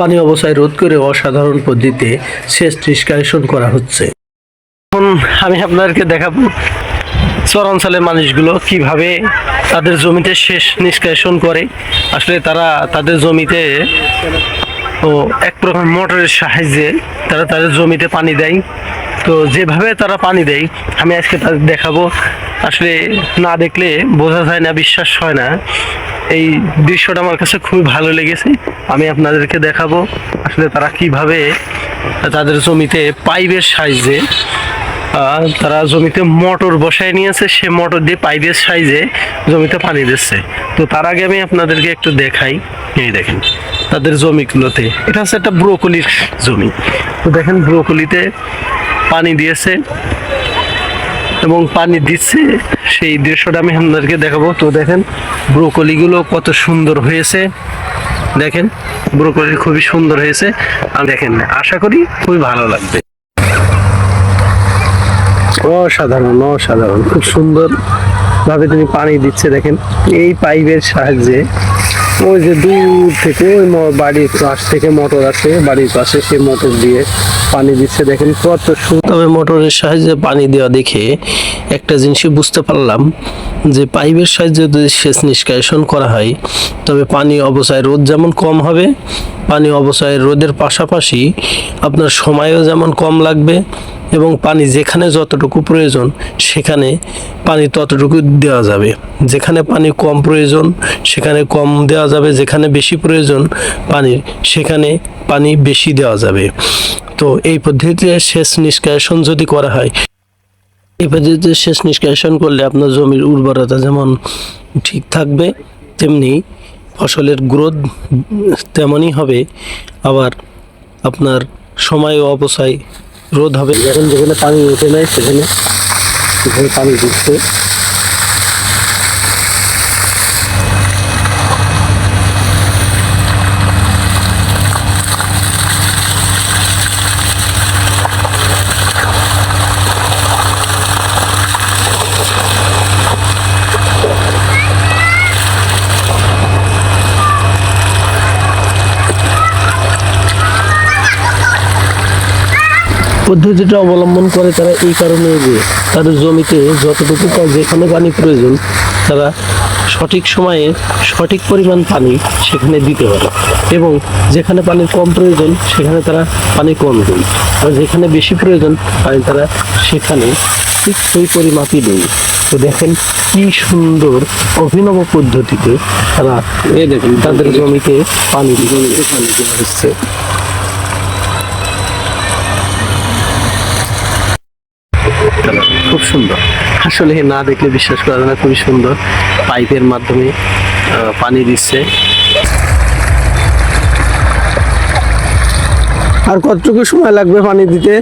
পানি অবস্থায় রোধ করে অসাধারণ পদ্ধতিতে সেচ নিষ্কাশন করা হচ্ছে। এখন আমি আপনাদেরকে দেখাবো চরাঞ্চলের মানুষগুলো কিভাবে তাদের জমিতে সেচ নিষ্কাশন করে। আসলে তারা তাদের জমিতে এক প্রকার মোটরের সাহায্যে তারা তাদের জমিতে পানি দেয়। তো যেভাবে তারা পানি দেয় আমি আজকে তাদের দেখাবো। আসলে না দেখলে বোঝা যায় না, বিশ্বাস হয় না। এই দৃশ্যটা আমার কাছে খুবই ভালো লেগেছে। আমি আপনাদেরকে দেখাবো আসলে তারা কিভাবে তাদের জমিতে পাইপের সাহায্যে তারা জমিতে মোটর বসায় নিয়েছে, সে মোটর দিয়ে পাইপের সাহায্যে জমিতে পানি দিচ্ছে। তো তার আগে আমি আপনাদেরকে একটু দেখাই। এই দেখেন তাদের জমিগুলোতে, এটা হচ্ছে একটা ব্রোকলির জমি। তো দেখেন ব্রোকলিতে পানি দিয়েছে এবং পানি দিচ্ছে, সেই দৃশ্যটা আমি আপনাদেরকে দেখাবো। তো দেখেন ব্রোকলিগুলো কত সুন্দর হয়েছে, দেখেন ব্রোকলি খুবই সুন্দর হয়েছে। আর দেখেন আশা করি খুবই ভালো লাগবে। অসাধারণ অসাধারণ, খুব সুন্দর ভাবে তিনি পানি দিচ্ছে। দেখেন এই পাইপের সাহায্যে, ওই যে দূর থেকে ওই বাড়ির পাশ থেকে মোটর আছে, বাড়ির পাশে সে মোটর দিয়ে পানি দিচ্ছে। দেখেন কত সুন্দর। তবে মোটরের সাহায্যে পানি দেওয়া দেখে একটা জিনিসই বুঝতে পারলাম যে পাইপের সাহায্যে যদি সেচ নিষ্কাশন করা হয় তবে পানি অপচয় রোধ যেমন কম হবে, পানি অপচয় রোধের পাশাপাশি আপনার সময়ও যেমন কম লাগবে এবং পানি যেখানে যতটুকু প্রয়োজন সেখানে পানি ততটুকু দেওয়া যাবে। যেখানে পানি কম প্রয়োজন সেখানে কম দেওয়া যাবে, যেখানে বেশি প্রয়োজন পানির সেখানে পানি বেশি দেওয়া যাবে। তো এই পদ্ধতিতে সেচ নিষ্কাশন যদি করা হয়, এই পদ্ধতিতে সেচ নিষ্কাশন করলে আপনার জমির উর্বরতা যেমন ঠিক থাকবে, তেমনি ফসলের গ্রোথ তেমনই হবে, আবার আপনার সময় ও অপচয় রোধ হবে। এখন যেখানে পানি ওঠে নাই সেখানে পানি দিচ্ছে। পদ্ধতিটা অবলম্বন করে তারা এই কারণে যে তাদের জমিতে যতটুকু যেখানে পানি প্রয়োজন তারা সঠিক সময়ে সঠিক পরিমাণ পানি সেখানে দিতে পারে, এবং যেখানে পানি কম প্রয়োজন সেখানে তারা পানি কম দেয়, আর যেখানে বেশি প্রয়োজন পানি তারা সেখানে ঠিক সেই পরিমাপই দেয়। তো দেখেন কি সুন্দর অভিনব পদ্ধতিতে তারা দেখেন তাদের জমিতে পানি দেওয়া হচ্ছে। খুব সুন্দর, আসলে না দেখলে বিশ্বাস করা যায় না। খুবই সুন্দর পাইপের মাধ্যমে পানি দিচ্ছে। আর কতটুকু সময় লাগবে পানি দিতে?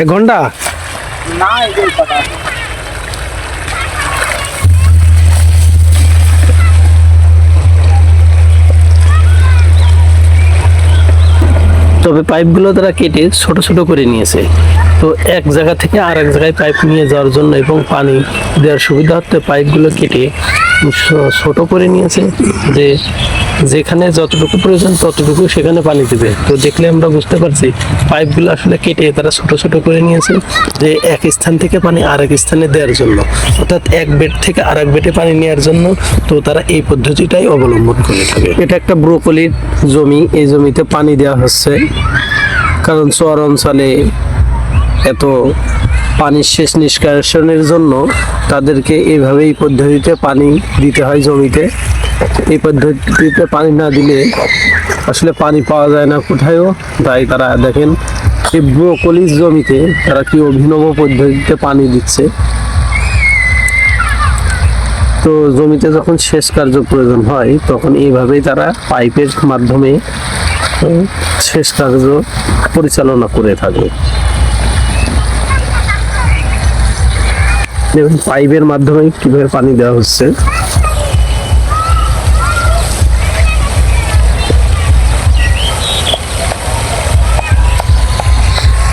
1 ঘন্টা না। তবে পাইপগুলো তারা কেটে ছোট ছোট করে নিয়েছে। তো এক জায়গা থেকে আর এক জায়গায় পাইপ নিয়ে যাওয়ার জন্য এবং পানি দেওয়ার সুবিধার্থে পাইপগুলো কেটে ছোট করে নিয়েছে, যে যেখানে যতটুকু প্রয়োজন ততটুকু সেখানে পানি দেবে। তো দেখলে আমরা বুঝতে পারছি পাইপগুলো আসলে কেটে তারা ছোট ছোট করে নিয়েছে, যে এক স্থান থেকে পানি আরেক স্থানে দেওয়ার জন্য, অর্থাৎ এক বেড থেকে আরেক বেডে পানি নেওয়ার জন্য। তো তারা এই পদ্ধতিটাই অবলম্বন করে থাকে। এটা একটা ব্রোকলির জমি, এই জমিতে পানি দেওয়া হচ্ছে কারণ চর অঞ্চলে এত পানির সেচ নিষ্কাশনের জন্য তাদেরকে এইভাবে এই পদ্ধতিতে পানি দিতে হয় জমিতে। এই পদ্ধতিতে পানি না দিলে আসলে পানি পাওয়া যায় না কোথায়ও। তাই তারা দেখেন এই ব্রোকলির জমিতে তারা কি অভিনব পদ্ধতিতে পানি দিচ্ছে। তো জমিতে যখন সেচ কার্য প্রয়োজন হয় তখন এইভাবেই তারা পাইপের মাধ্যমে সেচ কার্য পরিচালনা করে থাকে। দেখুন পাইপের মাধ্যমে কিভাবে পানি দেওয়া হচ্ছে।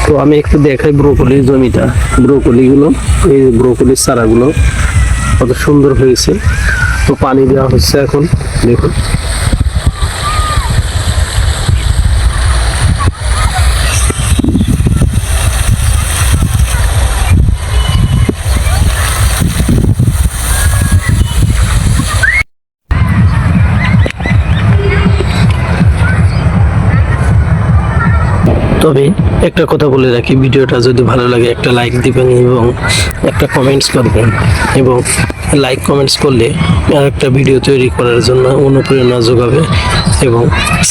তো আমি একটু দেখাই ব্রোকলির জমিটা, ব্রোকলিগুলো, এই ব্রোকলির চারাগুলো কত সুন্দর হয়েছে। তো পানি দেওয়া হচ্ছে এখন, দেখুন তবে একটা কথা বলে রাখি, ভিডিওটা যদি ভালো লাগে একটা লাইক দিবেন এবং একটা কমেন্টস করবেন, এবং লাইক কমেন্টস করলে আর একটা ভিডিও তৈরি করার জন্য অনুপ্রেরণা যোগাবে, এবং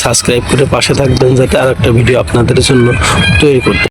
সাবস্ক্রাইব করে পাশে থাকবেন যাতে আর একটা ভিডিও আপনাদের জন্য তৈরি করতে